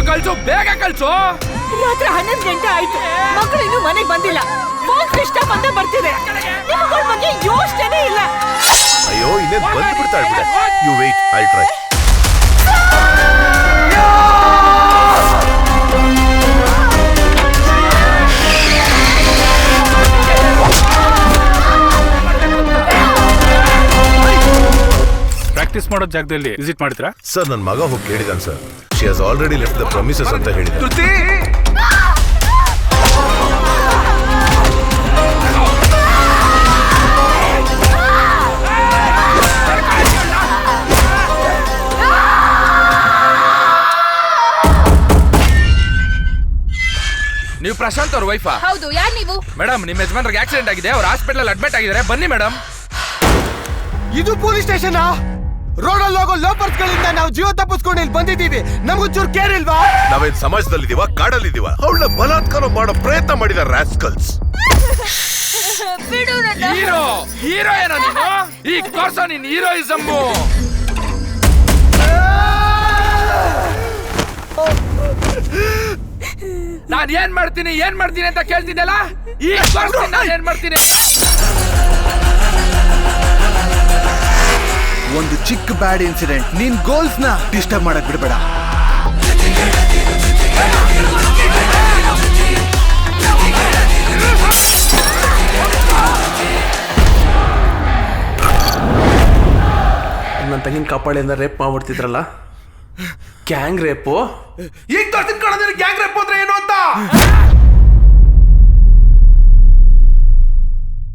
ಕಳ್ಸು, ಬೇಗ ಕಳ್ಸು. ರಾತ್ರಿ 11 ಗಂಟೆ ಆಯ್ತು, ಮಕ್ಕಳು ಇನ್ನೂ ಮನೆಗೆ ಬಂದಿಲ್ಲ. ಫೋನ್ ಸ್ವಿಚ್ ಆಫ್ ಅಂತ ಬರ್ತಿದೆ. ನಿಮ್ಗಳ ಬಗ್ಗೆ ಯೋಚನೆ ಇಲ್ಲ. ಅಯ್ಯೋ ಇನ್ನೇನ್ ಬಂದ್ಬಿಡ್ತಾಳೆ ಬಿಡ. You wait, I try. Practice ಮಾಡೋ ಜಾಗದಲ್ಲಿ ವಿಸಿಟ್ ಮಾಡ್ತೀರಾ ಸರ್? ನನ್ನ ಮಗ ಹೋಗಿ ಕೇಳಿದಾನೆ sir. She has already left the premises ಅಂತ ಹೇಳಿದ. ನೀವು ಪ್ರಶಾಂತ್ ಅವ್ರ ವೈಫಾ? ಹೌದು. ಯಾರು ನೀವು? ಮೇಡಮ್, ನಿಮ್ಮ ಯಜಮಾನ್ರಿಗೆ ಆಕ್ಸಿಡೆಂಟ್ ಆಗಿದೆ, ಅವ್ರ ಹಾಸ್ಪಿಟಲ್ ಅಡ್ಮಿಟ್ ಆಗಿದ್ದಾರೆ. ಬನ್ನಿ ಮೇಡಮ್. ಇದು ಪೊಲೀಸ್ ಸ್ಟೇಷನ್? ರೋಡಲ್ಲಿ ಹೋಗೋ ಲೋಪರ್ಸ್ ಗಳಿಂದ ನಾವು ಜೀವ ತಪ್ಪಿಸ್ಕೊಂಡು ಇಲ್ಲಿ ಬಂದಿದ್ದೀವಿ. ನಮಗೊಂಚೂರು ಕೇರ್ ಇಲ್ವಾ? ನಾವೇನ್ ಸಮಾಜದಲ್ಲಿದ್ದೀವ, ಕಾಡಲ್ಲಿದ್ದೀವ? ಅವಳನ್ನ ಬಲಾತ್ಕಾರ ಮಾಡೋ ಪ್ರಯತ್ನ ಮಾಡಿದ ರಾಸ್ಕಲ್ಸ್. ಹೀರೋ ಹೀರೋ ಏನೋ ನೀನು? ಈ ಕೋರ್ಸ ನಿನ್ ಹೀರೋಯಿಸಮ್ಮು. ನಾನ್ ಏನ್ ಮಾಡ್ತೀನಿ ಅಂತ ಕೇಳ್ತಿದ್ದಲ್ಲ, ಈ ಕೋರ್ಸ್ ನಾನು ಏನ್ ಮಾಡ್ತೀನಿ? ಒಂದು ಚಿಕ್ಕ ಬ್ಯಾಡ್ ಇನ್ಸಿಡೆಂಟ್ ನಿನ್ ಗೋಲ್ಸ್ ನ ಡಿಸ್ಟರ್ಬ್ ಮಾಡಕ್ ಬಿಡಬೇಡ. ನನ್ನ ತಂಗಿನ ಕಾಪಾಡಿಯಿಂದ ರೇಪ್ ಮಾಡ್ಬಿಡ್ತಿದ್ರಲ್ಲ, ಗ್ಯಾಂಗ್ ರೇಪು. ಈಗ ತೋರ್ಸಿದ್ ಕಾಣೋದ್ರೆ ಗ್ಯಾಂಗ್ ರೇಪ್ ಅಂದ್ರೆ ಏನು ಅಂತ.